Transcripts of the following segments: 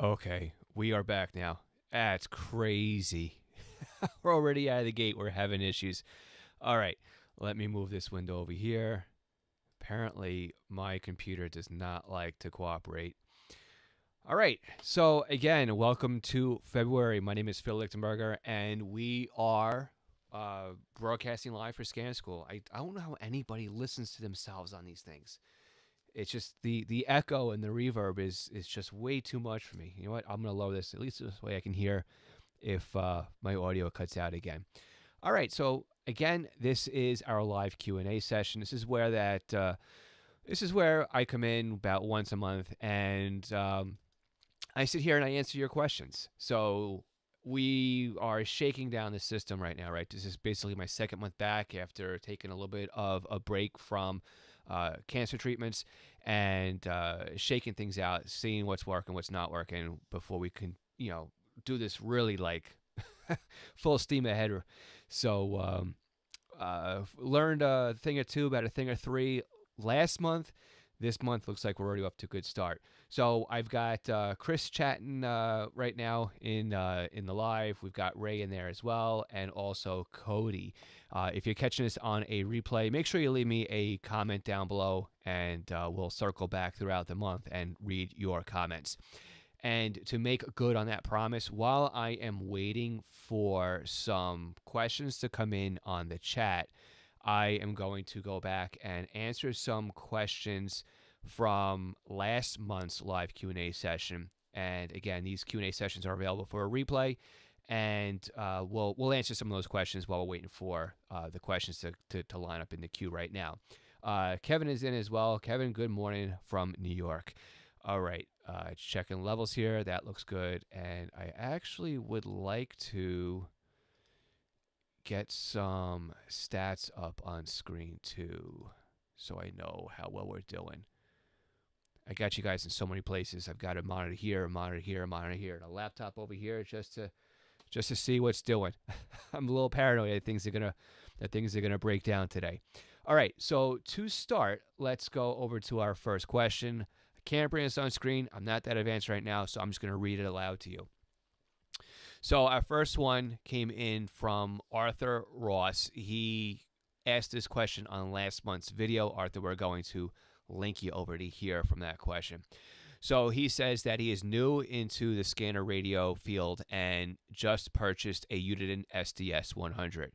Okay, we are back now. That's crazy. We're already out of the gate. We're having issues. All right, let me move this window over here. Apparently, my computer does not like to cooperate. All right, so again, welcome to February. My name is Phil Lichtenberger, and we are broadcasting live for Scan School. I don't know how anybody listens to themselves on these things. It's just the echo and the reverb is just way too much for me. You know what? I'm gonna lower this at least this way I can hear if my audio cuts out again. All right. So again, this is our live Q&A session. This is where I come in about once a month and I sit here and I answer your questions. So we are shaking down the system right now, right? This is basically my second month back after taking a little bit of a break from cancer treatments and shaking things out, seeing what's working, what's not working before we can, do this really like full steam ahead. So learned a thing or two about a thing or three last month. This month looks like we're already off to a good start. So I've got Chris chatting right now in the live. We've got Ray in there as well, and also Cody. If you're catching this on a replay, make sure you leave me a comment down below, and we'll circle back throughout the month and read your comments. And to make good on that promise, while I am waiting for some questions to come in on the chat, I am going to go back and answer some questions from last month's live Q&A session. And again, these Q&A sessions are available for a replay, and we'll answer some of those questions while we're waiting for the questions to line up in the queue right now. Kevin is in as well. Kevin, good morning from New York. All right, checking levels here. That looks good. And I actually would like to get some stats up on screen too, so I know how well we're doing. I got you guys in so many places. I've got a monitor here, a monitor here, a monitor here, and a laptop over here just to see what's doing. I'm a little paranoid that things are gonna break down today. All right, so to start, let's go over to our first question. I can't bring this on screen. I'm not that advanced right now, so I'm just gonna read it aloud to you. So our first one came in from Arthur Ross. He asked this question on last month's video. Arthur, we're going to link you over to hear from that question. So he says that he is new into the scanner radio field and just purchased a Uniden SDS 100.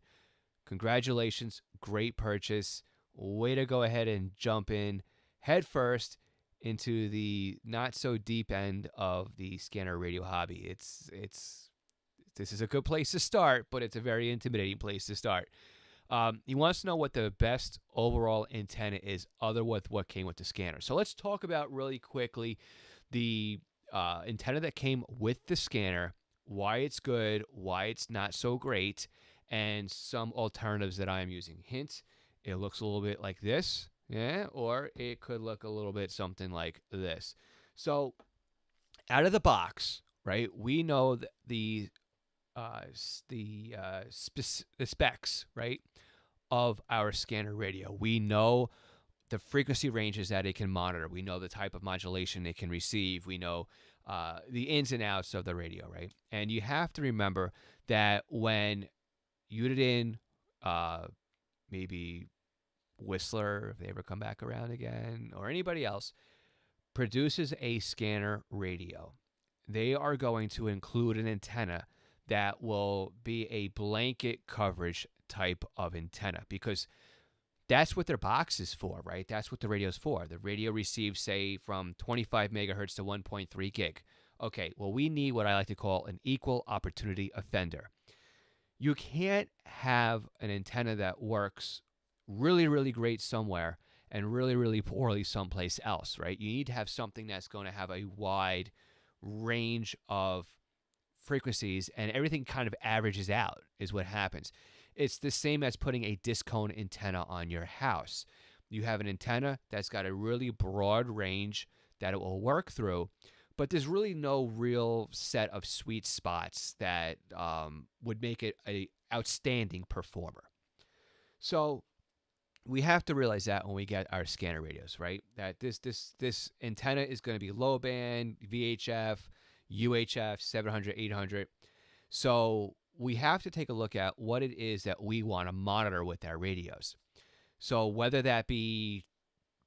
Congratulations, great purchase. Way to go ahead and jump in head first into the not so deep end of the scanner radio hobby. This is a good place to start, but it's a very intimidating place to start. He wants to know what the best overall antenna is other with what came with the scanner. So let's talk about really quickly the antenna that came with the scanner, why it's good, why it's not so great, and some alternatives that I'm using. Hint, it looks a little bit like this, yeah, or it could look a little bit something like this. So out of the box, right, we know that the specs, right, of our scanner radio. We know the frequency ranges that it can monitor. We know the type of modulation it can receive. We know the ins and outs of the radio, right? And you have to remember that when Uniden, maybe Whistler, if they ever come back around again, or anybody else, produces a scanner radio, they are going to include an antenna that will be a blanket coverage type of antenna, because that's what their box is for, right? That's what the radio is for. The radio receives, say, from 25 megahertz to 1.3 gig. Okay, well, we need what I like to call an equal opportunity offender. You can't have an antenna that works really, really great somewhere and really, really poorly someplace else, right? You need to have something that's going to have a wide range of frequencies, and everything kind of averages out is what happens. It's the same as putting a disc cone antenna on your house. You have an antenna that's got a really broad range that it will work through, but there's really no real set of sweet spots that would make it an outstanding performer. So we have to realize that when we get our scanner radios, right? That this antenna is going to be low band, VHF, UHF, 700, 800. So we have to take a look at what it is that we want to monitor with our radios. So whether that be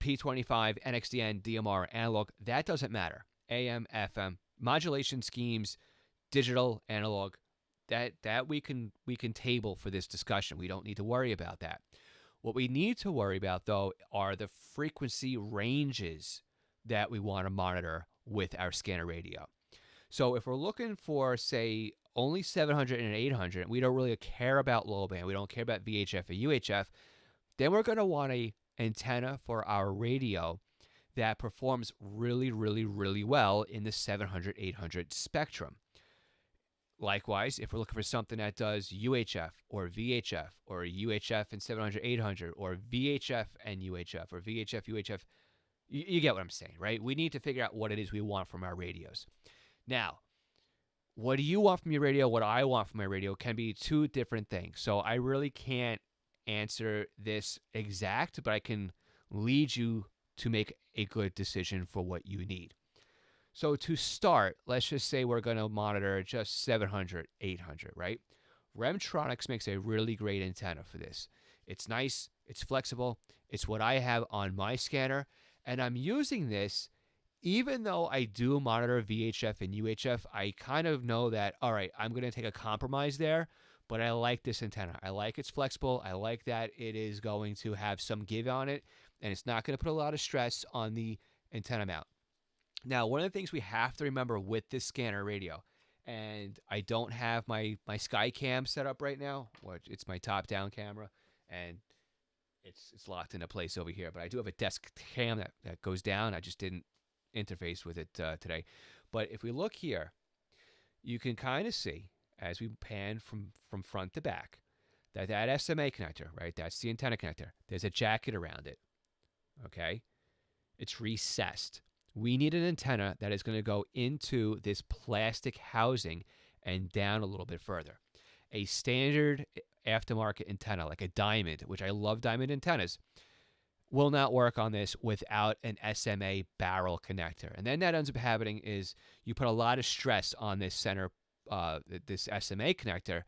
P25, NXDN, DMR, analog, that doesn't matter. AM, FM, modulation schemes, digital, analog, that we can table for this discussion. We don't need to worry about that. What we need to worry about, though, are the frequency ranges that we want to monitor with our scanner radio. So if we're looking for, say, only 700 and 800, we don't really care about low band, we don't care about VHF or UHF, then we're going to want a antenna for our radio that performs really, really, really well in the 700, 800 spectrum. Likewise, if we're looking for something that does UHF or VHF or UHF and 700, 800 or VHF and UHF or VHF, UHF, you get what I'm saying, right? We need to figure out what it is we want from our radios. Now, what do you want from your radio? What I want from my radio can be two different things. So I really can't answer this exact, but I can lead you to make a good decision for what you need. So to start, let's just say we're going to monitor just 700, 800, right? Remtronics makes a really great antenna for this. It's nice, it's flexible, it's what I have on my scanner, and I'm using this even though I do monitor VHF and UHF. I kind of know that, all right, I'm going to take a compromise there, but I like this antenna. I like it's flexible. I like that it is going to have some give on it, and it's not going to put a lot of stress on the antenna mount. Now, one of the things we have to remember with this scanner radio, and I don't have my Skycam set up right now, which it's my top-down camera, and it's locked into place over here, but I do have a desk cam that goes down. I just didn't interface with it today. But if we look here, you can kind of see, as we pan from front to back, that SMA connector, right, that's the antenna connector. There's a jacket around it, okay? It's recessed. We need an antenna that is going to go into this plastic housing and down a little bit further. A standard aftermarket antenna, like a diamond, which I love diamond antennas, will not work on this without an SMA barrel connector. And then that ends up happening is you put a lot of stress on this center, this SMA connector,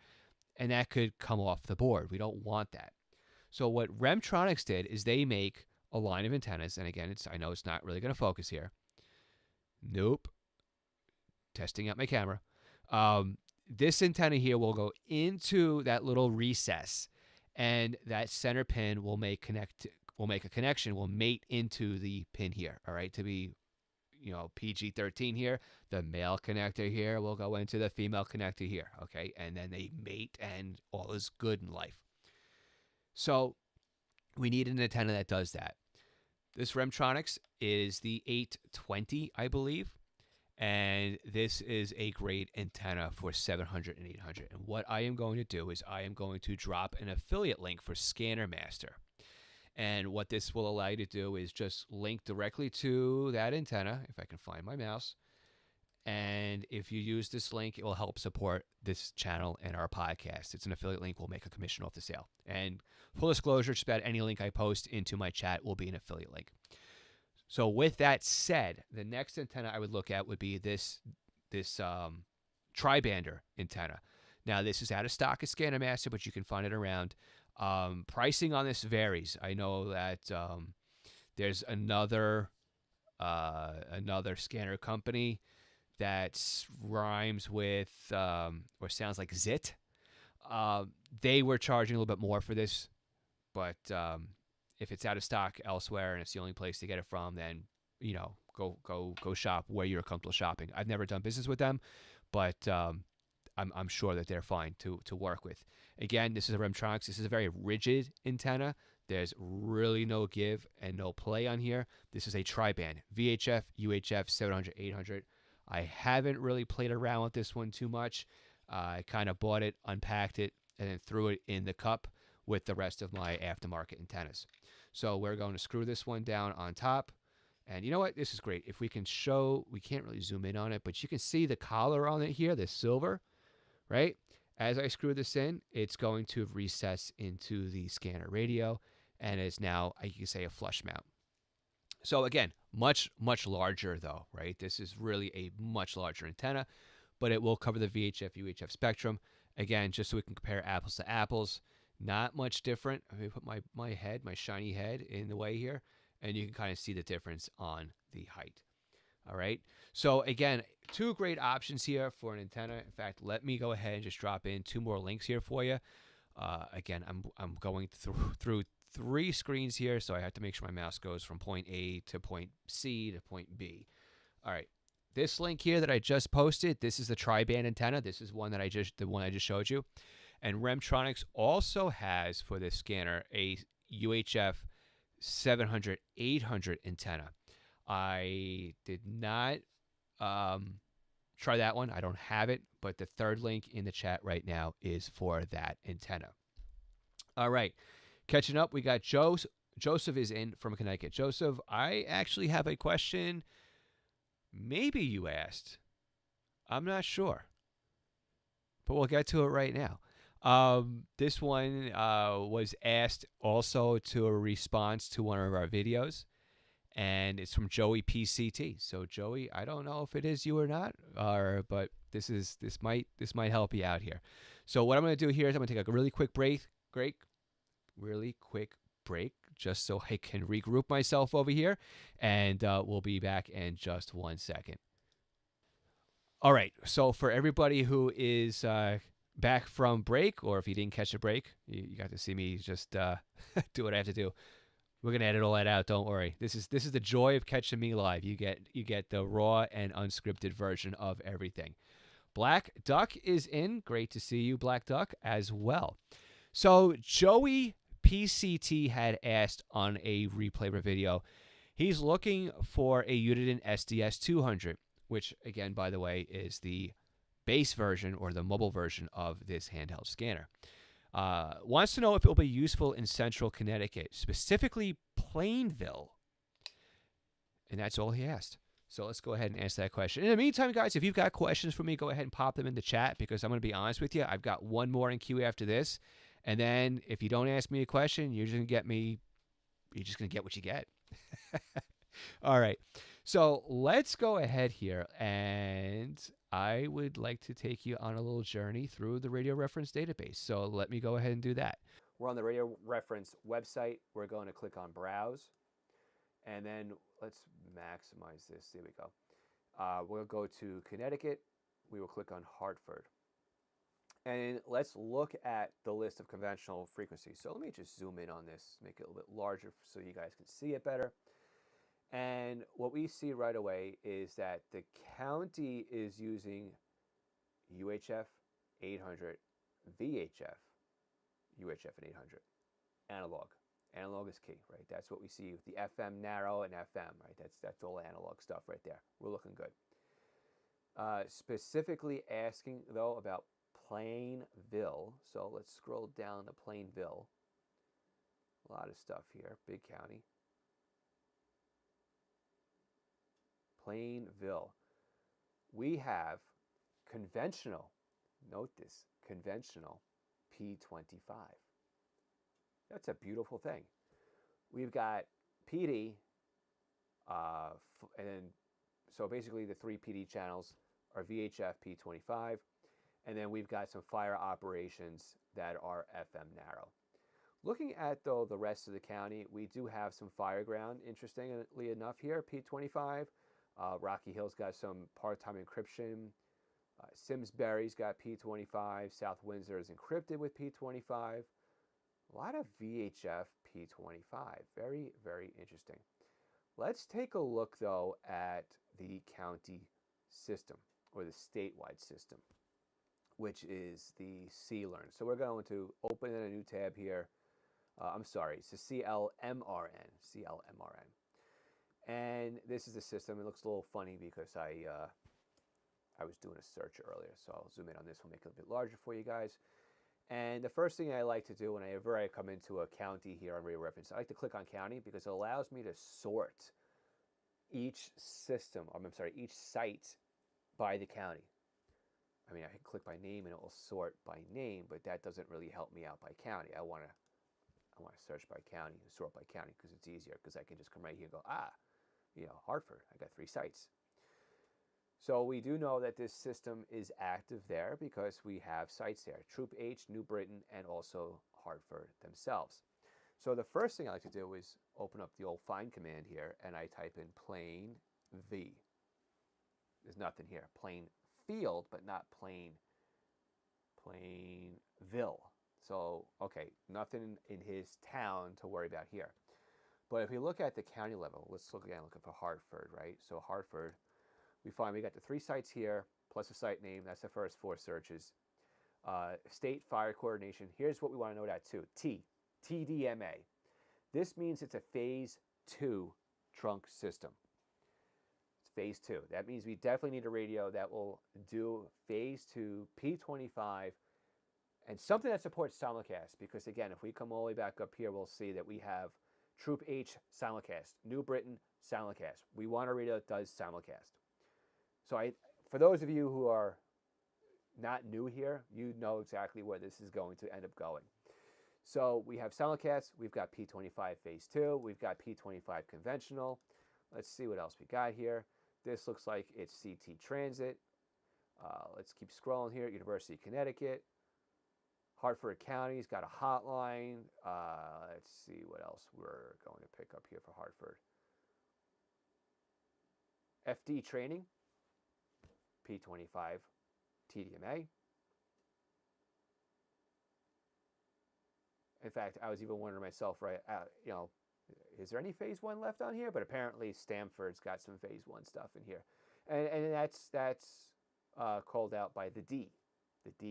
and that could come off the board. We don't want that. So what Remtronics did is they make a line of antennas, and again, I know it's not really going to focus here. Nope. Testing out my camera. This antenna here will go into that little recess, and that center pin will make a connection, will mate into the pin here, all right, to be, PG-13 here. The male connector here will go into the female connector here, okay, and then they mate, and all is good in life. So we need an antenna that does that. This Remtronics is the 820, I believe, and this is a great antenna for 700 and 800. And what I am going to do is I am going to drop an affiliate link for Scanner Master. And what this will allow you to do is just link directly to that antenna, if I can find my mouse. And if you use this link, it will help support this channel and our podcast. It's an affiliate link. We'll make a commission off the sale. And full disclosure, just about any link I post into my chat will be an affiliate link. So with that said, the next antenna I would look at would be this tri-bander antenna. Now, this is out of stock at Scanner Master, but you can find it around. Pricing on this varies. I know that there's another scanner company that rhymes with or sounds like Zit. They were charging a little bit more for this, but if it's out of stock elsewhere and it's the only place to get it from, then go shop where you're comfortable shopping. I've never done business with them, but I'm sure that they're fine to work with. Again, this is a Remtronics. This is a very rigid antenna. There's really no give and no play on here. This is a tri-band, VHF, UHF, 700, 800. I haven't really played around with this one too much. I kind of bought it, unpacked it, and then threw it in the cup with the rest of my aftermarket antennas. So we're going to screw this one down on top. And you know what? This is great. If we can show, we can't really zoom in on it, but you can see the collar on it here, the silver, right? As I screw this in, it's going to recess into the scanner radio, and is now, you can say, a flush mount. So again, Much larger though, right? This is really a much larger antenna, but it will cover the VHF, UHF spectrum. Again, just so we can compare apples to apples. Not much different. Let me put my shiny head in the way here, and you can kind of see the difference on the height. All right. So again, two great options here for an antenna. In fact, let me go ahead and just drop in two more links here for you. Again, I'm going through three screens here, so I have to make sure my mouse goes from point A to point C to point B. All right. This link here that I just posted, this is the tri-band antenna. This is the one I just showed you. And Remtronics also has for this scanner a UHF 700, 800 antenna. I did not try that one. I don't have it, but the third link in the chat right now is for that antenna. All right. Catching up, we got Joseph is in from Connecticut. Joseph, I actually have a question. Maybe you asked. I'm not sure. But we'll get to it right now. This one was asked also to a response to one of our videos. And it's from Joey PCT. So Joey, I don't know if it is you or not, but this might help you out here. So what I'm going to do here is I'm going to take a really quick break, just so I can regroup myself over here, and we'll be back in just 1 second. All right. So for everybody who is back from break, or if you didn't catch a break, you got to see me just do what I have to do. We're gonna edit all that out. Don't worry. This is the joy of catching me live. You get the raw and unscripted version of everything. Black Duck is in. Great to see you, Black Duck, as well. So Joey PCT had asked on a replay video. He's looking for a Uniden SDS 200, which again, by the way, is the base version or the mobile version of this handheld scanner. Wants to know if it will be useful in Central Connecticut, specifically Plainville. And that's all he asked. So let's go ahead and answer that question. In the meantime, guys, if you've got questions for me, go ahead and pop them in the chat, because I'm going to be honest with you. I've got one more in queue after this. And then if you don't ask me a question, you're just going to get what you get. All right. So let's go ahead here, and I would like to take you on a little journey through the RadioReference database. So let me go ahead and do that. We're on the RadioReference website. We're going to click on Browse, and then let's maximize this. There we go. We'll go to Connecticut. We will click on Hartford. And let's look at the list of conventional frequencies. So let me just zoom in on this, make it a little bit larger so you guys can see it better. And what we see right away is that the county is using UHF 800, VHF, UHF and 800, analog. Analog is key, right? That's what we see with the FM narrow and FM, right? That's all analog stuff right there. We're looking good. Specifically asking, though, about Plainville. So let's scroll down to Plainville. A lot of stuff here. Big county. Plainville. We have conventional, note this, conventional P25. That's a beautiful thing. We've got PD, and then, so basically the three PD channels are VHF P25, and then we've got some fire operations that are FM narrow. Looking at, though, the rest of the county, we do have some fire ground, interestingly enough here, P25. Rocky Hill's got some part-time encryption. Simsbury's got P25. South Windsor is encrypted with P25. A lot of VHF P25. Very, very interesting. Let's take a look, though, at the county system, or the statewide system, which is the CLearn. So we're going to open in a new tab here. I'm sorry, it's the CLMRN. CLMRN. And this is the system. It looks a little funny because I was doing a search earlier. So I'll zoom in on this one, make it a bit larger for you guys. And the first thing I like to do whenever I come into a county here on RadioReference, I like to click on county because it allows me to sort each system, each site by the county. I mean, I can click by name and it will sort by name, but that doesn't really help me out by county. I want to search by county and sort by county because it's easier, because I can just come right here and go, Hartford. I got 3 sites. So we do know that this system is active there because we have sites there. Troop H, New Britain, and also Hartford themselves. So the first thing I like to do is open up the old find command here, and I type in plain V. There's nothing here. Plain field, but not Plainville. So, okay, nothing in his town to worry about here. But if we look at the county level, let's look again, looking for Hartford, right? So Hartford, we find we got the 3 sites here, plus a site name. That's the first 4 searches. State fire coordination. Here's what we want to know that too. TDMA. This means it's a phase 2 trunk system. It's phase 2. That means we definitely need a radio that will do phase 2 P25 and something that supports simulcast. Because again, if we come all the way back up here, we'll see that we have Troop H simulcast, New Britain simulcast. We want a radio that does simulcast. So for those of you who are not new here, you know exactly where this is going to end up going. So we have simulcast, we've got P25 phase 2, we've got P25 conventional. Let's see what else we got here. This looks like it's CT transit. Let's keep scrolling here. University of Connecticut. Hartford County's got a hotline. Let's see what else we're going to pick up here for Hartford. FD training. P25 TDMA. In fact, I was even wondering myself, right, is there any phase 1 left on here? But apparently Stamford's got some phase 1 stuff in here. And that's called out by the D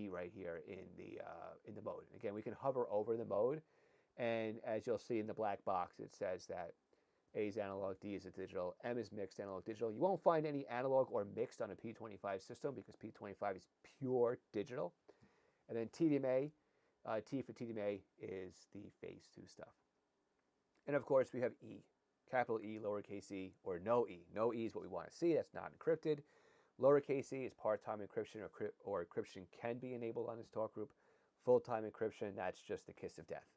right here in the mode. Again, we can hover over the mode, and as you'll see in the black box, it says that A is analog, D is a digital, M is mixed analog digital. You won't find any analog or mixed on a P25 system because P25 is pure digital. And then TDMA, T for TDMA is the phase 2 stuff. And of course we have E, capital E, lowercase e, or no E. No E is what we want to see. That's not encrypted. Lowercase e is part-time encryption, or encryption can be enabled on this talk group. Full-time encryption, that's just the kiss of death.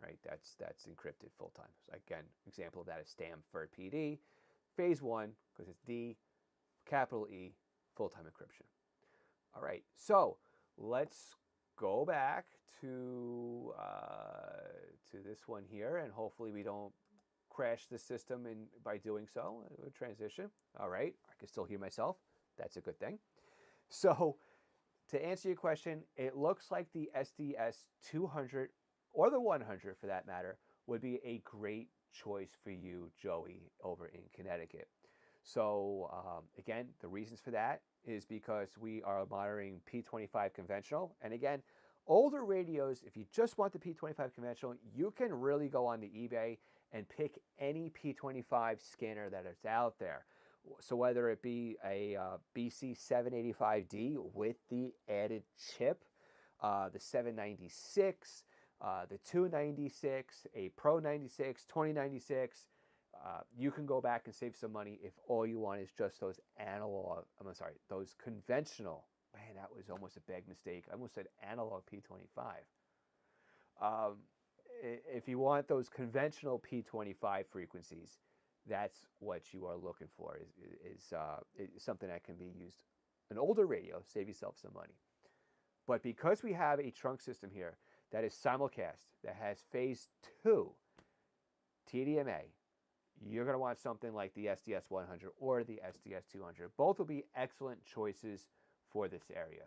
Right, that's encrypted full time. So again, example of that is Stamford PD, phase 1, because it's D, capital E, full time encryption. All right, so let's go back to this one here, and hopefully we don't crash the system by doing so. Transition. All right, I can still hear myself. That's a good thing. So to answer your question, it looks like the SDS 200 or the 100 for that matter would be a great choice for you, Joey, over in Connecticut. So again, the reasons for that is because we are monitoring P25 conventional. And again, older radios, if you just want the P25 conventional, you can really go on to eBay and pick any P25 scanner that is out there. So whether it be a BC785D with the added chip, the 796, the 296, a Pro 96, 2096, you can go back and save some money if all you want is just those those conventional. Man, that was almost a big mistake. I almost said analog P25. If you want those conventional P25 frequencies, that's what you are looking for, is something that can be used. An older radio, save yourself some money. But because we have a trunk system here that is simulcast, that has phase 2 TDMA, you're going to want something like the SDS 100 or the SDS 200. Both will be excellent choices for this area.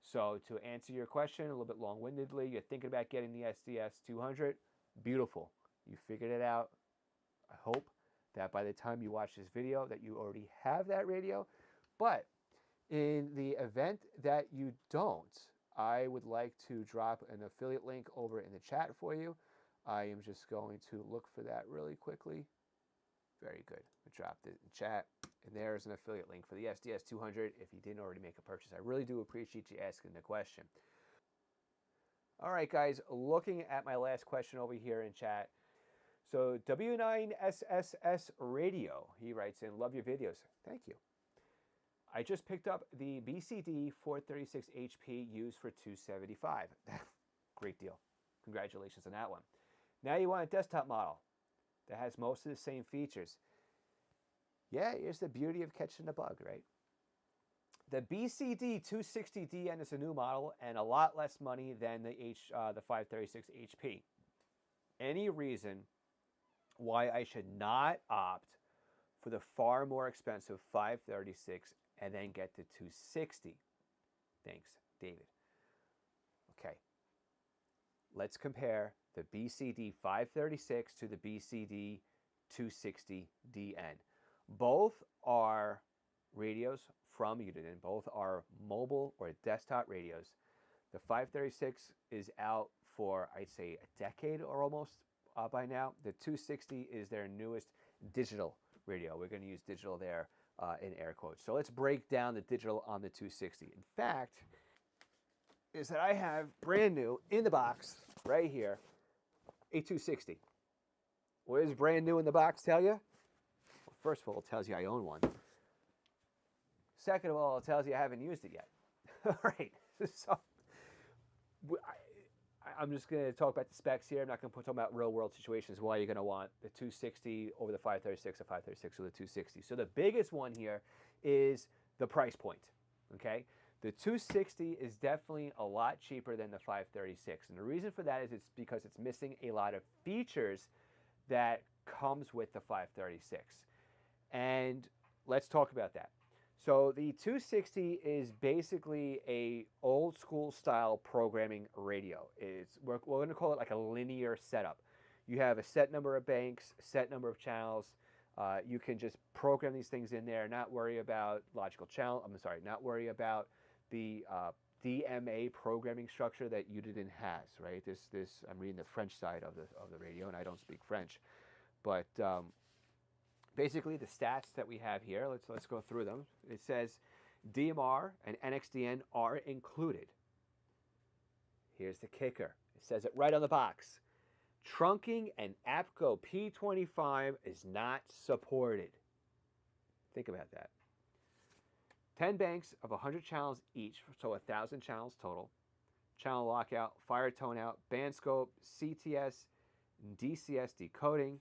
So to answer your question a little bit long-windedly, you're thinking about getting the SDS 200. Beautiful. You figured it out. I hope that by the time you watch this video that you already have that radio. But in the event that you don't, I would like to drop an affiliate link over in the chat for you. I am just going to look for that really quickly. Very good. I dropped it in chat. And there's an affiliate link for the SDS 200 if you didn't already make a purchase. I really do appreciate you asking the question. All right, guys, looking at my last question over here in chat. So W9SSS Radio, he writes in, love your videos. Thank you. I just picked up the BCD 436 HP used for $275. Great deal. Congratulations on that one. Now you want a desktop model that has most of the same features. Yeah, here's the beauty of catching the bug, right? The BCD 260DN is a new model and a lot less money than the 536 HP. Any reason why I should not opt for the far more expensive 536 and then get the 260? Thanks, David. Okay, let's compare the BCD 536 to the BCD 260DN. Both are radios from Uniden. Both are mobile or desktop radios. The 536 is out for, I'd say, a decade or almost by now. The 260 is their newest digital radio. We're going to use digital there in air quotes. So let's break down the digital on the 260. In fact, is that I have brand new in the box right here a 260. What does brand new in the box tell you? Well, first of all, it tells you I own one. Second of all, it tells you I haven't used it yet. All right. So I'm just going to talk about the specs here. I'm not going to talk about real-world situations why you're going to want the 260 over the 536, the 536 over the 260. So the biggest one here is the price point. Okay. The 260 is definitely a lot cheaper than the 536. And the reason for that is it's because it's missing a lot of features that comes with the 536. And let's talk about that. So the 260 is basically a old school style programming radio. We're going to call it like a linear setup. You have a set number of banks, set number of channels. You can just program these things in there, not worry about not worry about the DMA programming structure that Uniden has, right? I'm reading the French side of the radio, and I don't speak French, but basically the stats that we have here, let's go through them. It says DMR and NXDN are included. Here's the kicker. It says it right on the box. Trunking and APCO P25 is not supported. Think about that. 10 banks of 100 channels each, so 1,000 channels total. Channel lockout, fire tone out, band scope, CTS, and DCS decoding,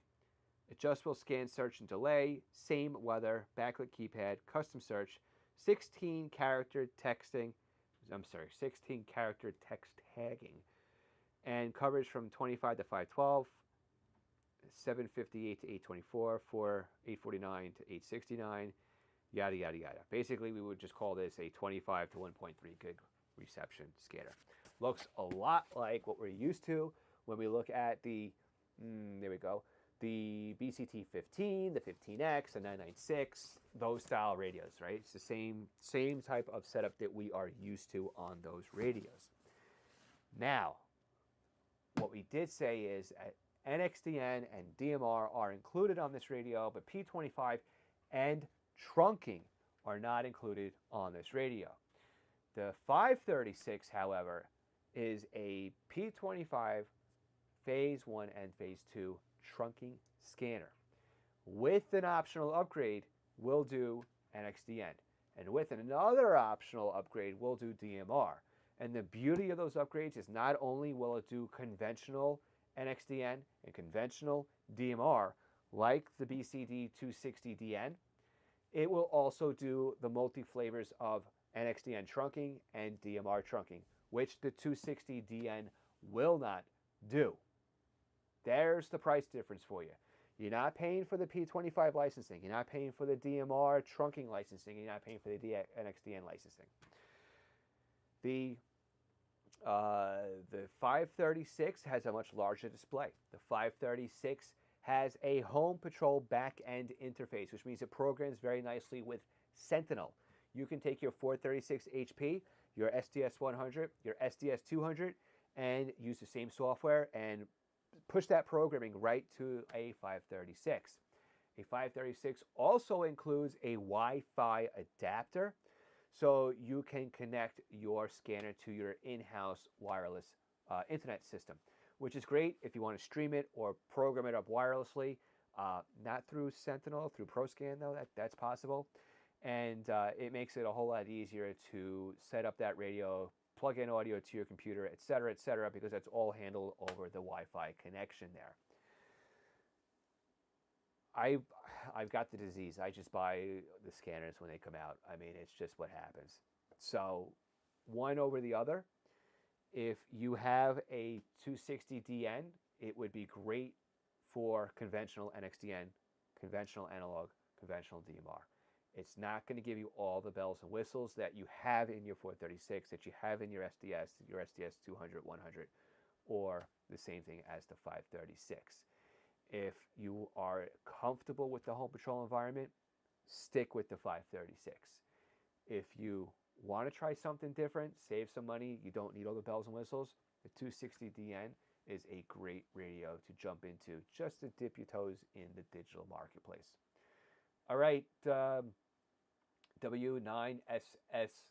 adjustable scan, search, and delay, same weather, backlit keypad, custom search, 16 character text tagging, and coverage from 25 to 512, 758 to 824, 849 to 869, yada, yada, yada. Basically, we would just call this a 25 to 1.3 gig reception scanner. Looks a lot like what we're used to when we look at the, the BCT 15, the 15X, the 996, those style radios, right? It's the same type of setup that we are used to on those radios. Now, what we did say is NXDN and DMR are included on this radio, but P25 and trunking are not included on this radio. The 536, however, is a P25 Phase 1 and Phase 2 trunking scanner. With an optional upgrade, we'll do NXDN. And with another optional upgrade, we'll do DMR. And the beauty of those upgrades is not only will it do conventional NXDN and conventional DMR, like the BCD 260DN, it will also do the multi-flavors of NXDN trunking and DMR trunking, which the 260DN will not do. There's the price difference for you. You're not paying for the P25 licensing. You're not paying for the DMR trunking licensing. You're not paying for the NXDN licensing. The 536 has a much larger display. The 536 has a Home Patrol back-end interface, which means it programs very nicely with Sentinel. You can take your 436 HP, your SDS 100, your SDS 200, and use the same software and push that programming right to a 536. A 536 also includes a Wi-Fi adapter, so you can connect your scanner to your in-house wireless internet system, which is great if you want to stream it or program it up wirelessly. Not through Sentinel, through ProScan though, that's possible. And it makes it a whole lot easier to set up that radio, plug in audio to your computer, et cetera, because that's all handled over the Wi-Fi connection there. I've got the disease. I just buy the scanners when they come out. I mean, it's just what happens. So one over the other. If you have a 260DN, it would be great for conventional NXDN, conventional analog, conventional DMR. It's not going to give you all the bells and whistles that you have in your 436, that you have in your SDS 200, 100, or the same thing as the 536. If you are comfortable with the home patrol environment, stick with the 536. If you want to try something different, save some money, you don't need all the bells and whistles, the 260DN is a great radio to jump into just to dip your toes in the digital marketplace. All right, W9SSS.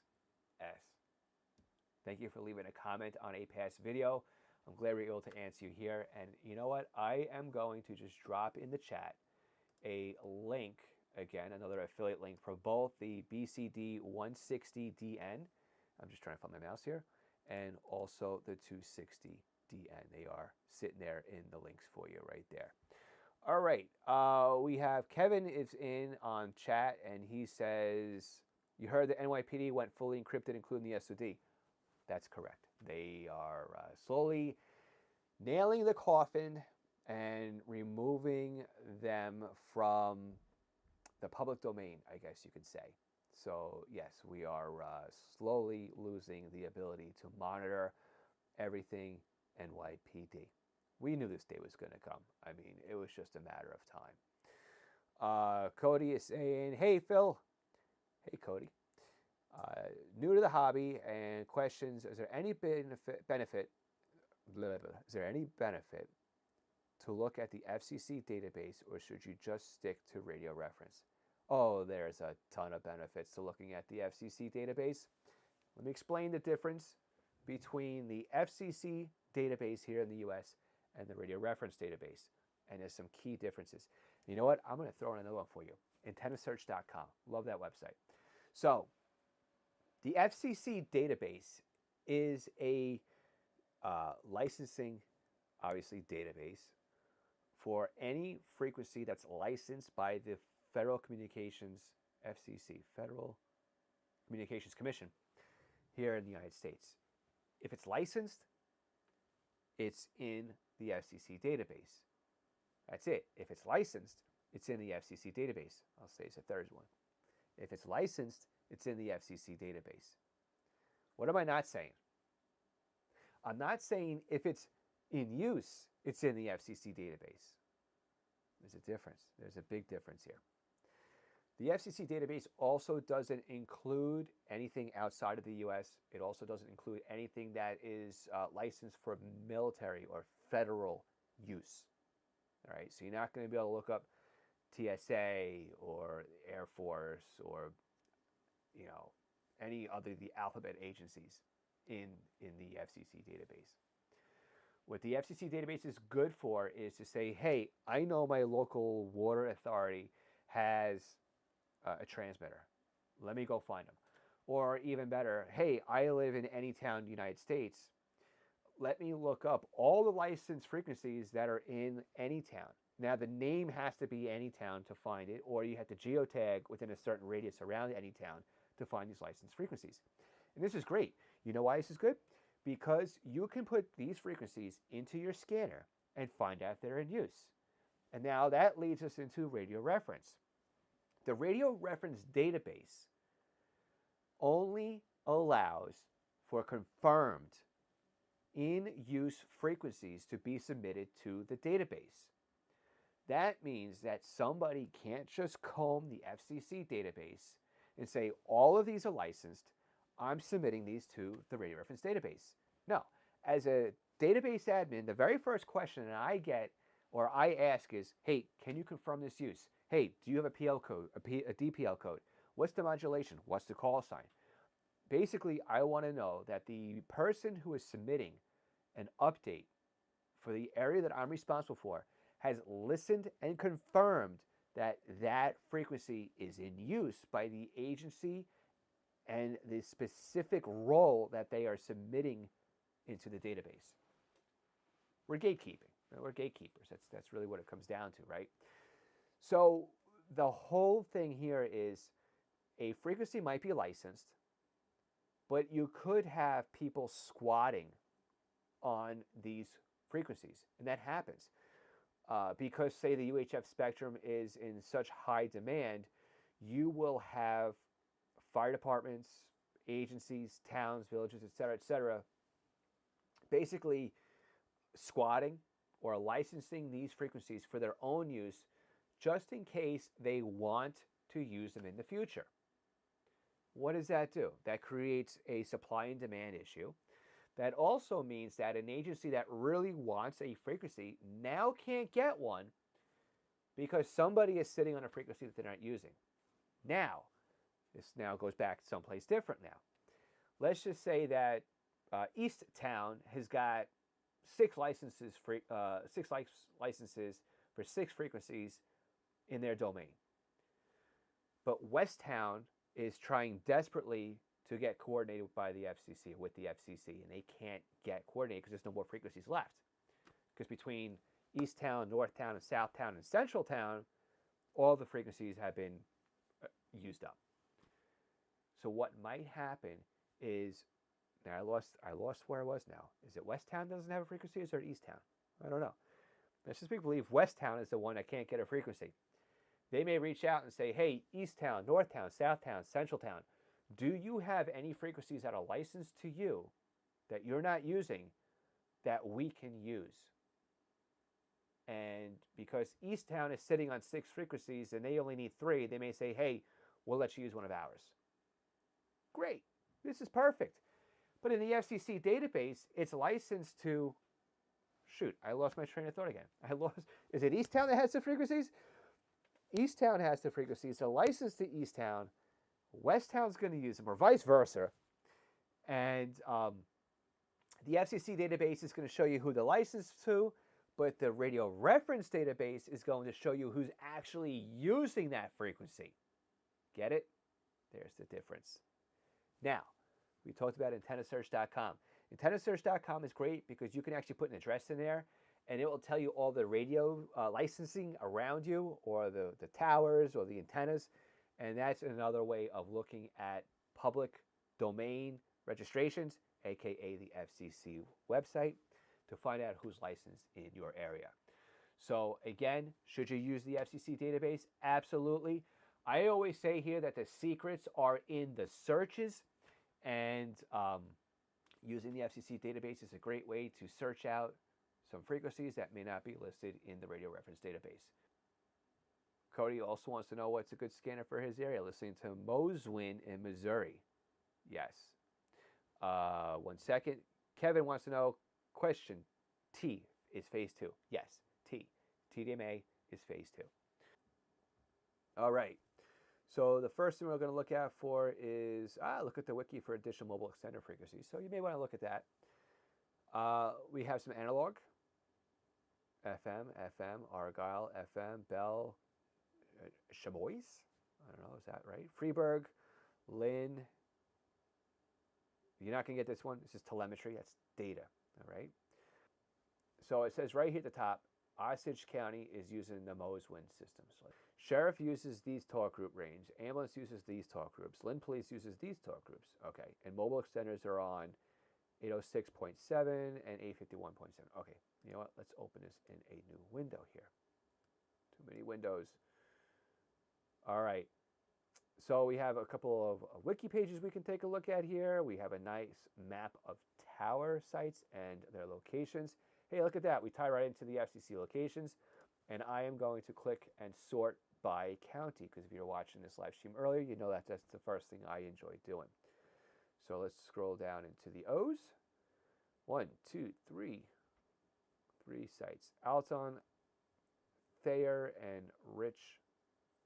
Thank you for leaving a comment on a past video. I'm glad we were able to answer you here. And you know what? I am going to just drop in the chat a link, again, another affiliate link for both the BCD 160DN. I'm just trying to find my mouse here. And also the 260DN. They are sitting there in the links for you right there. All right. We have Kevin is in on chat, and he says, you heard the NYPD went fully encrypted, including the SOD. That's correct. They are slowly nailing the coffin and removing them from the public domain, I guess you could say. So, yes, we are slowly losing the ability to monitor everything NYPD. We knew this day was going to come. I mean, it was just a matter of time. Cody is saying, hey, Phil. Hey, Cody. New to the hobby and questions, is there any benefit to look at the FCC database, or should you just stick to RadioReference? Oh, there's a ton of benefits to looking at the FCC database. Let me explain the difference between the FCC database here in the US and the RadioReference database. And there's some key differences. You know what? I'm going to throw in another one for you. AntennaSearch.com. Love that website. So, the FCC database is a licensing, obviously, database for any frequency that's licensed by the Federal Communications, FCC, Federal Communications Commission, here in the United States. If it's licensed, it's in the FCC database. That's it. If it's licensed, it's in the FCC database. I'll say it's a third one. If it's licensed, it's in the FCC database. What am I not saying? I'm not saying if it's in use, it's in the FCC database. There's a difference. There's a big difference here. The FCC database also doesn't include anything outside of the U.S. It also doesn't include anything that is licensed for military or federal use. All right, so you're not going to be able to look up TSA or Air Force or, you know, any other of the alphabet agencies in the FCC database. What the FCC database is good for is to say, hey, I know my local water authority has a transmitter. Let me go find them. Or even better, hey, I live in any town in the United States. Let me look up all the licensed frequencies that are in any town. Now, the name has to be any town to find it, or you have to geotag within a certain radius around any town to find these licensed frequencies. And this is great. You know why this is good? Because you can put these frequencies into your scanner and find out if they're in use. And now that leads us into RadioReference. The RadioReference database only allows for confirmed in-use frequencies to be submitted to the database. That means that somebody can't just comb the FCC database and say, all of these are licensed, I'm submitting these to the RadioReference database. No. As a database admin, the very first question that I get or I ask is, hey, can you confirm this use? Hey, do you have a PL code, a DPL code? What's the modulation? What's the call sign? Basically, I want to know that the person who is submitting an update for the area that I'm responsible for has listened and confirmed that that frequency is in use by the agency and the specific role that they are submitting into the database. We're gatekeeping. We're gatekeepers. That's really what it comes down to, right? So the whole thing here is a frequency might be licensed, but you could have people squatting on these frequencies, and that happens because, say, the UHF spectrum is in such high demand. You will have fire departments, agencies, towns, villages, et cetera, basically squatting or licensing these frequencies for their own use, just in case they want to use them in the future. What does that do? That creates a supply and demand issue. That also means that an agency that really wants a frequency now can't get one because somebody is sitting on a frequency that they're not using. Now, this now goes back someplace different now. Let's just say that East Town has got six licenses for 6 frequencies in their domain. But West Town is trying desperately to get coordinated by the FCC, with the FCC, and they can't get coordinated because there's no more frequencies left. Because between East Town, North Town, and South Town, and Central Town, all the frequencies have been used up. So what might happen is, now I lost where I was now. Is it West Town doesn't have a frequency, or is it East Town? I don't know. Let's just believe West Town is the one that can't get a frequency. They may reach out and say, hey, East Town, North Town, South Town, Central Town, do you have any frequencies that are licensed to you that you're not using that we can use? And because East Town is sitting on 6 frequencies and they only need 3, they may say, hey, we'll let you use one of ours. Great. This is perfect. But in the FCC database, it's licensed to, shoot, I lost my train of thought again. Is it East Town that has the frequencies? East Town has the frequencies, so licensed to East Town. West Town's going to use them, or vice versa. And the FCC database is going to show you who they're licensed to, but the RadioReference database is going to show you who's actually using that frequency. Get it? There's the difference. Now, we talked about antennasearch.com. Antennasearch.com is great because you can actually put an address in there, and it will tell you all the radio licensing around you, or the towers or the antennas. And that's another way of looking at public domain registrations, aka the FCC website, to find out who's licensed in your area. So again, should you use the FCC database? Absolutely. I always say here that the secrets are in the searches, and using the FCC database is a great way to search out some frequencies that may not be listed in the RadioReference database. Cody also wants to know what's a good scanner for his area, listening to MOSWIN in Missouri. Yes. 1 second. Kevin wants to know, question, T is phase 2. Yes, T. TDMA is phase 2. All right. So the first thing we're going to look at for is, look at the wiki for additional mobile extender frequencies. So you may want to look at that. We have some analog, FM, Argyle, FM, Bell, Chamois, I don't know, is that right? Freeburg, Lynn. You're not going to get this one. This is telemetry. That's data, all right? So it says right here at the top, Osage County is using the MOSWIN system. So Sheriff uses these talk group range. Ambulance uses these talk groups. Lynn Police uses these talk groups. Okay, and mobile extenders are on 806.7 and 851.7. Okay, you know what? Let's open this in a new window here. Too many windows. All right. So we have a couple of wiki pages we can take a look at here. We have a nice map of tower sites and their locations. Hey, look at that. We tie right into the FCC locations. And I am going to click and sort by county, because if you're watching this live stream earlier, you know that that's the first thing I enjoy doing. So let's scroll down into the O's. 1, 2, 3. 3 sites. Alton, Thayer, and Rich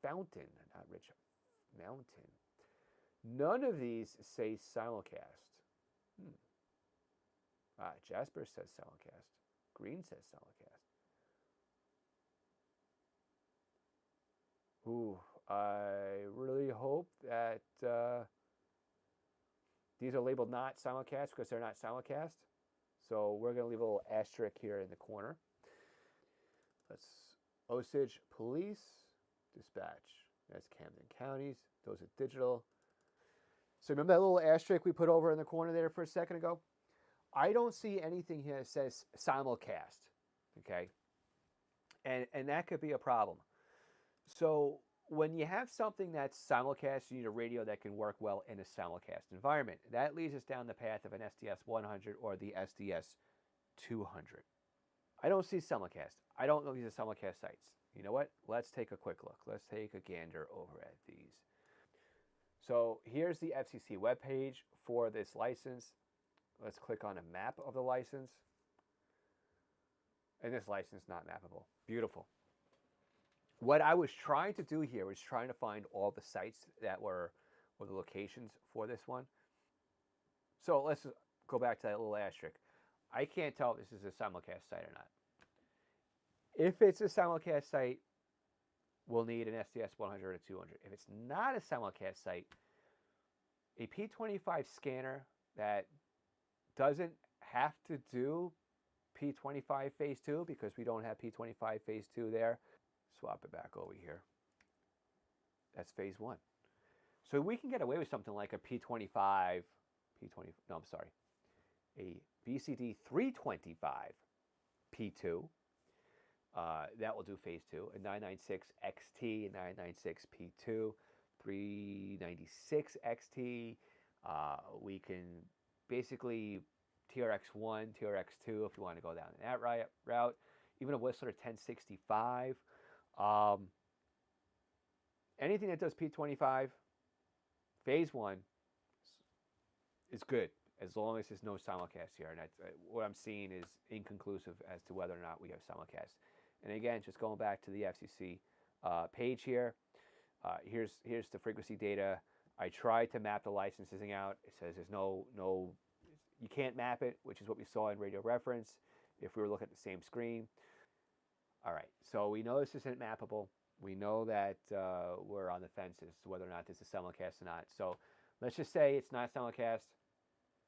Fountain, not Rich Mountain. None of these say simulcast. Jasper says simulcast. Green says simulcast. Ooh, I really hope that these are labeled not simulcast because they're not simulcast. So we're going to leave a little asterisk here in the corner. Let's Osage Police dispatch. That's Camden counties. Those are digital. So remember that little asterisk we put over in the corner there for a second ago? I don't see anything here that says simulcast, okay? And that could be a problem. So when you have something that's simulcast, you need a radio that can work well in a simulcast environment. That leads us down the path of an SDS 100 or the SDS 200. I don't see simulcast. I don't know these are simulcast sites. You know what? Let's take a quick look. Let's take a gander over at these. So here's the FCC webpage for this license. Let's click on a map of the license. And this license is not mappable. Beautiful. What I was trying to do here was trying to find all the sites that were the locations for this one. So let's go back to that little asterisk. I can't tell if this is a simulcast site or not. If it's a simulcast site, we'll need an SDS 100 or 200. If it's not a simulcast site, a P25 scanner that doesn't have to do P25 phase 2 because we don't have P25 phase 2 there. Swap it back over here. That's phase 1. So we can get away with something like a P25, a BCD 325 P2. That will do phase 2. A 996 XT, a 996 P2, 396 XT. We can basically TRX1, TRX2 if you want to go down that route. Even a Whistler 1065. Anything that does P25, phase 1 is good, as long as there's no simulcast here. And what I'm seeing is inconclusive as to whether or not we have simulcast. And again, just going back to the FCC page here, here's the frequency data. I tried to map the licensing out. It says there's no, you can't map it, which is what we saw in RadioReference if we were looking at the same screen. All right, so we know this isn't mappable. We know that we're on the fence as to whether or not this is simulcast or not. So let's just say it's not simulcast,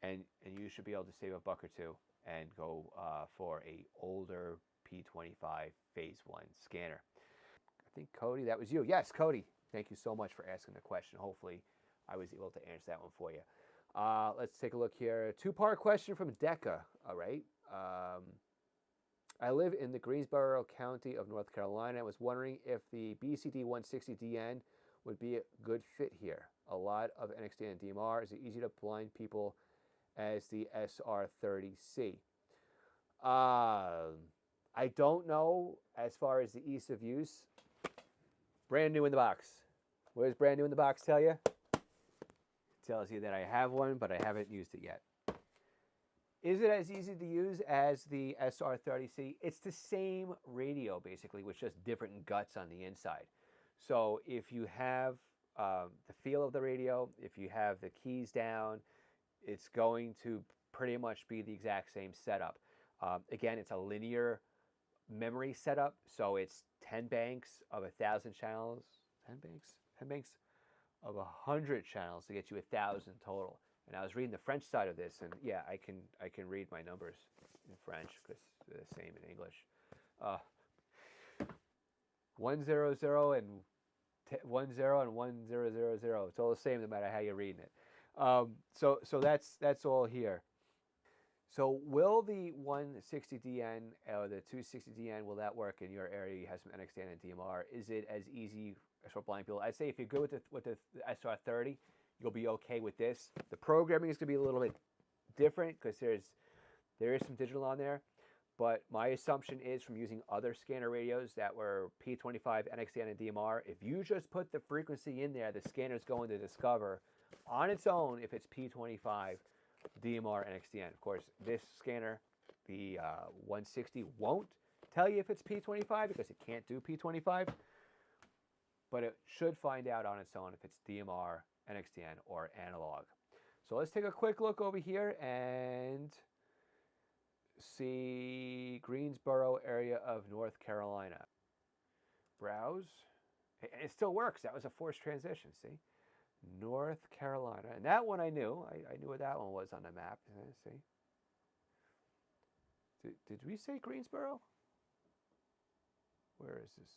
and you should be able to save $1 or $2 and go for a older P25 phase 1 scanner. I think Cody, that was you. Yes, Cody. Thank you so much for asking the question. Hopefully, I was able to answer that one for you. Let's take a look here. 2-part question from Decca. All right. I live in the Greensboro County of North Carolina. I was wondering if the BCD 160DN would be a good fit here. A lot of NXDN and DMR. Is it easy to blind people as the SR30C? I don't know as far as the ease of use. Brand new in the box. What does brand new in the box tell you? It tells you that I have one, but I haven't used it yet. Is it as easy to use as the SR30C? It's the same radio, basically, with just different guts on the inside. So if you have the feel of the radio, if you have the keys down, it's going to pretty much be the exact same setup. Again, it's a linear memory setup, so it's 10 banks of 1,000 channels. 10 banks of 100 channels to get you 1,000 total. And I was reading the French side of this, and yeah, I can read my numbers in French because they're the same in English. 100 and 10 and 1000. It's all the same no matter how you're reading it. So that's all here. So will the 160DN or the 260DN, will that work in your area? You have some NXDN and DMR. Is it as easy for blind people? I'd say if you're good with the SR30, you'll be okay with this. The programming is going to be a little bit different because there is some digital on there. But my assumption is from using other scanner radios that were P25, NXDN, and DMR, if you just put the frequency in there, the scanner is going to discover on its own if it's P25, DMR, NXDN. Of course, this scanner, the 160, won't tell you if it's P25 because it can't do P25. But it should find out on its own if it's DMR, NXDN, or analog. So let's take a quick look over here and see Greensboro area of North Carolina. Browse. It still works. That was a forced transition, see? North Carolina. And that one I knew. I knew what that one was on the map. See? Did we say Greensboro? Where is this?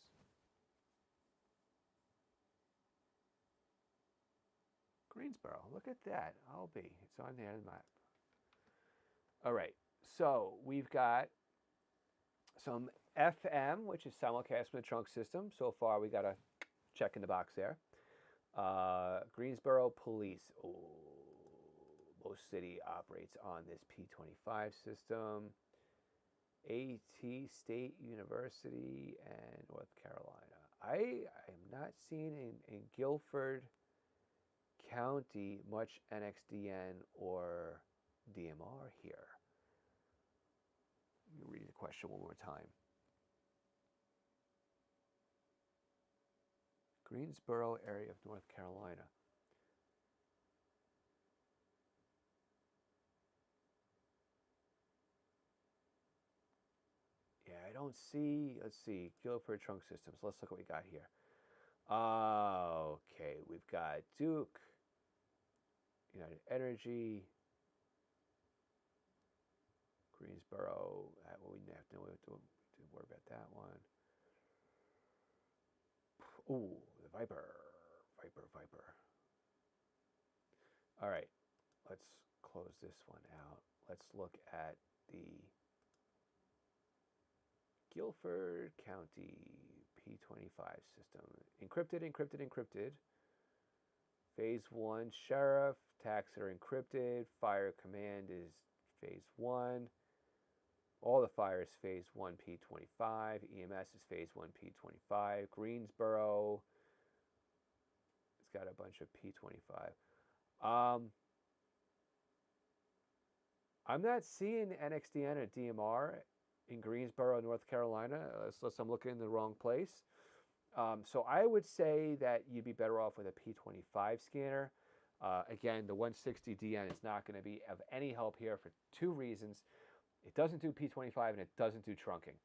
Greensboro. Look at that. I'll be. It's on there on the map. All right. So we've got some FM, which is simulcast from the trunk system. So far, we got a check in the box there. Greensboro Police. Oh, most city operates on this P25 system. AT State University and North Carolina. I am not seeing in Guilford County much NXDN or DMR here. Let me read the question one more time. Greensboro area of North Carolina. Yeah, I don't see, let's see, Guilford trunk systems. Let's look what we got here. Okay, we've got Duke, United Energy, Greensboro. Well, we have to worry about that one. Ooh, the Viper. All right, let's close this one out. Let's look at the Guilford County P25 system. Encrypted. Phase 1, Sheriff. Taxes are encrypted. Fire Command is Phase 1. All the fire is Phase 1 P25. EMS is Phase 1 P25. Greensboro, it's got a bunch of P25. I'm not seeing NXDN or DMR in Greensboro, North Carolina, unless I'm looking in the wrong place. So I would say that you'd be better off with a P25 scanner. Again, the 160DN is not going to be of any help here for two reasons. It doesn't do P25 and it doesn't do trunking.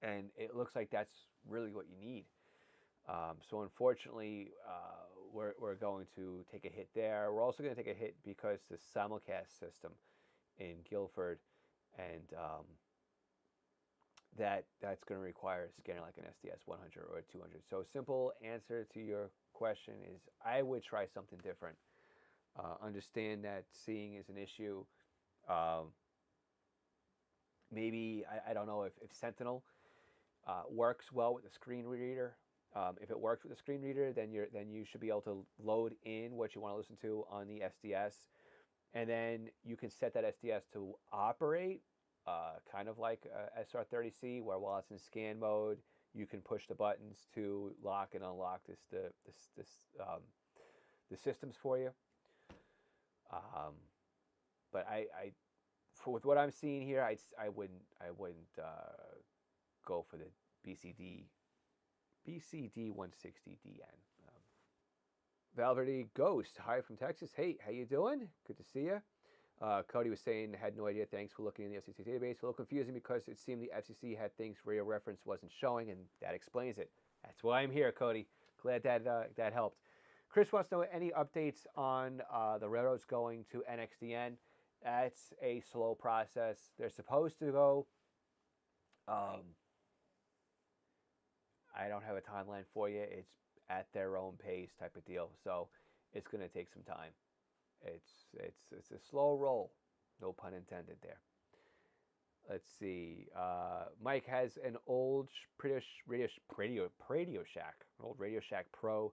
And it looks like that's really what you need. So unfortunately, we're going to take a hit there. We're also going to take a hit because the simulcast system in Guilford, and that's going to require a scanner like an SDS 100 or a 200. So simple answer to your question is I would try something different. Understand that seeing is an issue. Maybe, I don't know if Sentinel works well with the screen reader. If it works with the screen reader, then you should be able to load in what you want to listen to on the SDS, and then you can set that SDS to operate, kind of like SR30C, where while it's in scan mode, you can push the buttons to lock and unlock the systems for you. But with what I'm seeing here, I wouldn't go for the BCD 160DN. Valverde Ghost, hi from Texas. Hey, how you doing? Good to see you. Cody was saying, had no idea. Thanks for looking in the FCC database. A little confusing because it seemed the FCC had things RadioReference wasn't showing, and that explains it. That's why I'm here, Cody. Glad that helped. Chris wants to know any updates on the railroads going to NXDN. That's a slow process. They're supposed to go. I don't have a timeline for you. It's at their own pace type of deal. So it's going to take some time. It's a slow roll. No pun intended there. Let's see. Mike has an old Radio Shack, an old Radio Shack Pro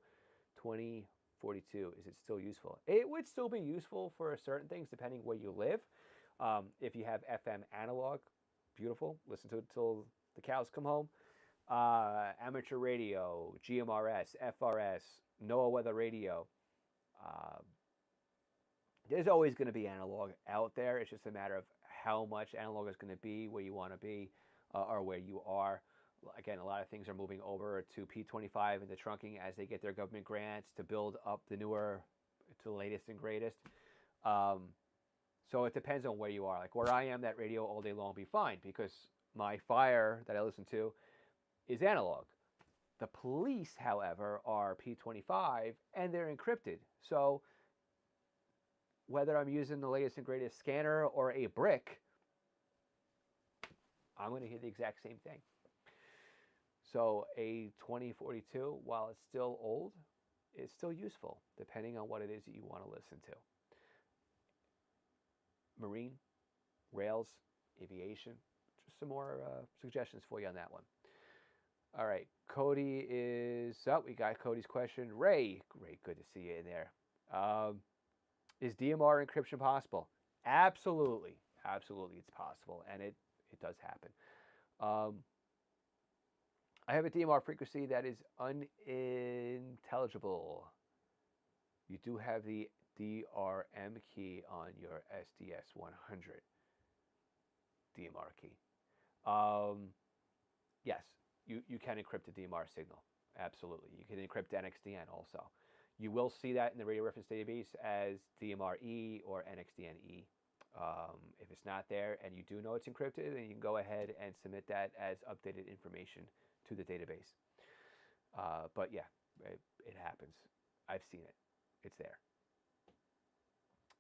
2042. Is it still useful? It would still be useful for certain things depending where you live. If you have FM analog, beautiful. Listen to it till the cows come home. Amateur radio, GMRS, FRS, NOAA weather radio. There's always going to be analog out there. It's just a matter of how much analog is going to be where you want to be or where you are. Again, a lot of things are moving over to P25 and the trunking as they get their government grants to build up the newer, to the latest and greatest. So it depends on where you are. Like where I am, that radio all day long will be fine because my fire that I listen to is analog. The police, however, are P25 and they're encrypted. So whether I'm using the latest and greatest scanner or a brick, I'm going to hear the exact same thing. So a 2042, while it's still old, is still useful depending on what it is that you want to listen to. Marine, rails, aviation, just some more suggestions for you on that one. All right, Cody is up. We got Cody's question. Ray, great, good to see you in there. Is DMR encryption possible? Absolutely, absolutely, it's possible, and it does happen. I have a DMR frequency that is unintelligible. You do have the DRM key on your SDS 100 DMR key. Yes, you can encrypt a DMR signal. Absolutely. You can encrypt NXDN also. You will see that in the RadioReference database as DMRE or NXDNE. If it's not there and you do know it's encrypted, then you can go ahead and submit that as updated information to the database. But yeah, it happens. I've seen it. It's there.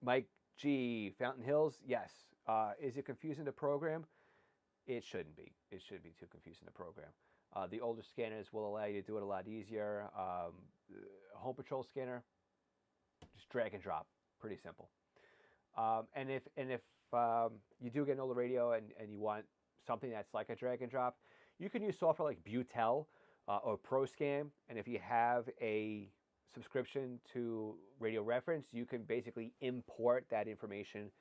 Mike G. Fountain Hills, yes. Is it confusing to program? It shouldn't be. It shouldn't be too confusing to program. The older scanners will allow you to do it a lot easier. Home Patrol scanner, just drag and drop. Pretty simple. And if you do get an older radio and you want something that's like a drag and drop, you can use software like Butel or ProScan. And if you have a subscription to RadioReference, you can basically import that information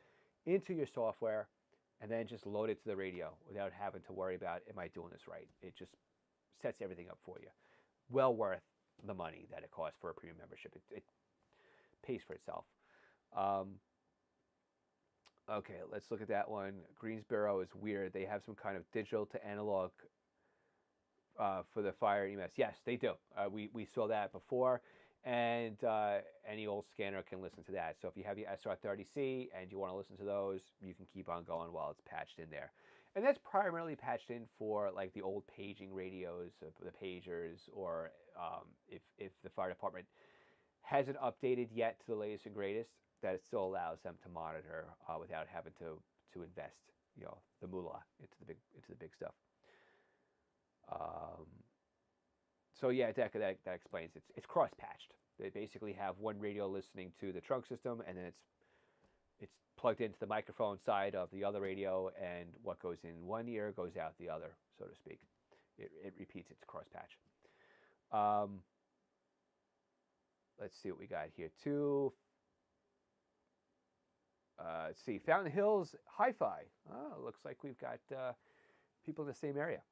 into your software and then just load it to the radio without having to worry about, am I doing this right? It just sets everything up for you. Well worth the money that it costs for a premium membership. It pays for itself. Okay, let's look at that one. Greensboro is weird. They have some kind of digital to analog for the fire EMS. Yes, they do. We saw that before, and any old scanner can listen to that. So if you have your SR30C and you want to listen to those, you can keep on going while it's patched in there. And that's primarily patched in for like the old paging radios, the pagers, or if the fire department hasn't updated yet to the latest and greatest, that it still allows them to monitor without having to invest, the moolah into the big stuff. So yeah, that explains it. It's cross-patched. They basically have one radio listening to the trunk system, and then it's plugged into the microphone side of the other radio, and what goes in one ear goes out the other, so to speak. It repeats its cross-patch. Let's see what we got here too. Let's see, Fountain Hills Hi-Fi. Oh, looks like we've got people in the same area.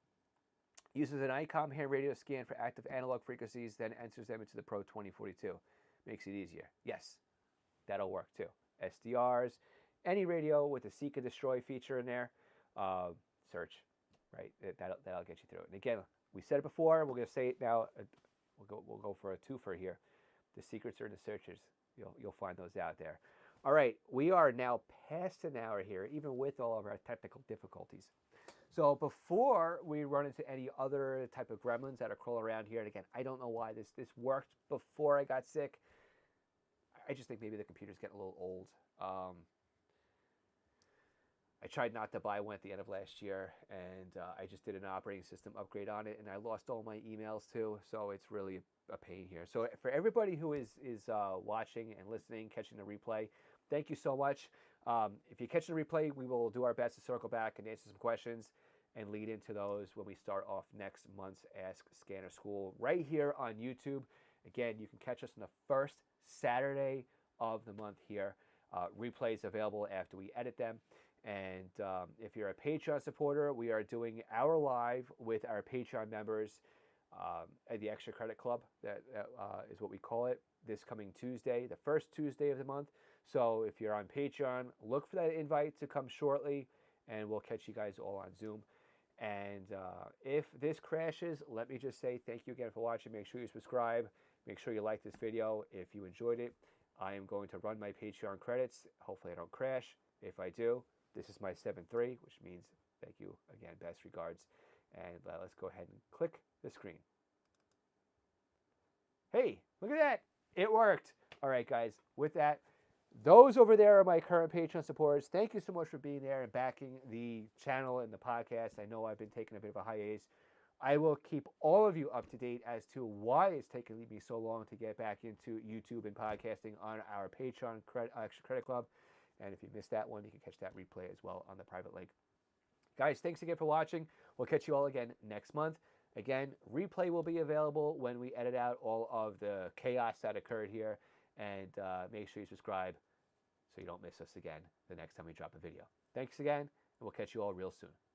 Uses an ICOM hand radio scan for active analog frequencies, then enters them into the Pro 2042. Makes it easier. Yes, that'll work too. SDRs, any radio with a seek and destroy feature in there, search, right? That'll get you through it. And again, we said it before. We're going to say it now. We'll go for a twofer here. The secrets are in the searches. You'll find those out there. All right, we are now past an hour here, even with all of our technical difficulties. So before we run into any other type of gremlins that are crawling around here, and again, I don't know why this worked before I got sick. I just think maybe the computer's getting a little old. I tried not to buy one at the end of last year, and I just did an operating system upgrade on it, and I lost all my emails too, so it's really a pain here. So for everybody who is watching and listening, catching the replay, thank you so much. If you catch the replay, we will do our best to circle back and answer some questions and lead into those when we start off next month's Ask Scanner School right here on YouTube. Again, you can catch us on the first Saturday of the month here. Replays available after we edit them. And if you're a Patreon supporter, we are doing our live with our Patreon members at the Extra Credit Club. That is what we call it. This coming Tuesday, the first Tuesday of the month. So if you're on Patreon, look for that invite to come shortly, and we'll catch you guys all on Zoom. And if this crashes, let me just say thank you again for watching. Make sure you subscribe. Make sure you like this video if you enjoyed it. I am going to run my Patreon credits. Hopefully I don't crash. If I do, this is my 7-3, which means thank you again. Best regards. And let's go ahead and click the screen. Hey, look at that. It worked. All right, guys. With that, those over there are my current Patreon supporters. Thank you so much for being there and backing the channel and the podcast. I know I've been taking a bit of a hiatus. I will keep all of you up to date as to why it's taken me so long to get back into YouTube and podcasting on our Patreon Extra Credit Club. And if you missed that one, you can catch that replay as well on the private link. Guys, thanks again for watching. We'll catch you all again next month. Again, replay will be available when we edit out all of the chaos that occurred here. And make sure you subscribe so you don't miss us again the next time we drop a video. Thanks again, and we'll catch you all real soon.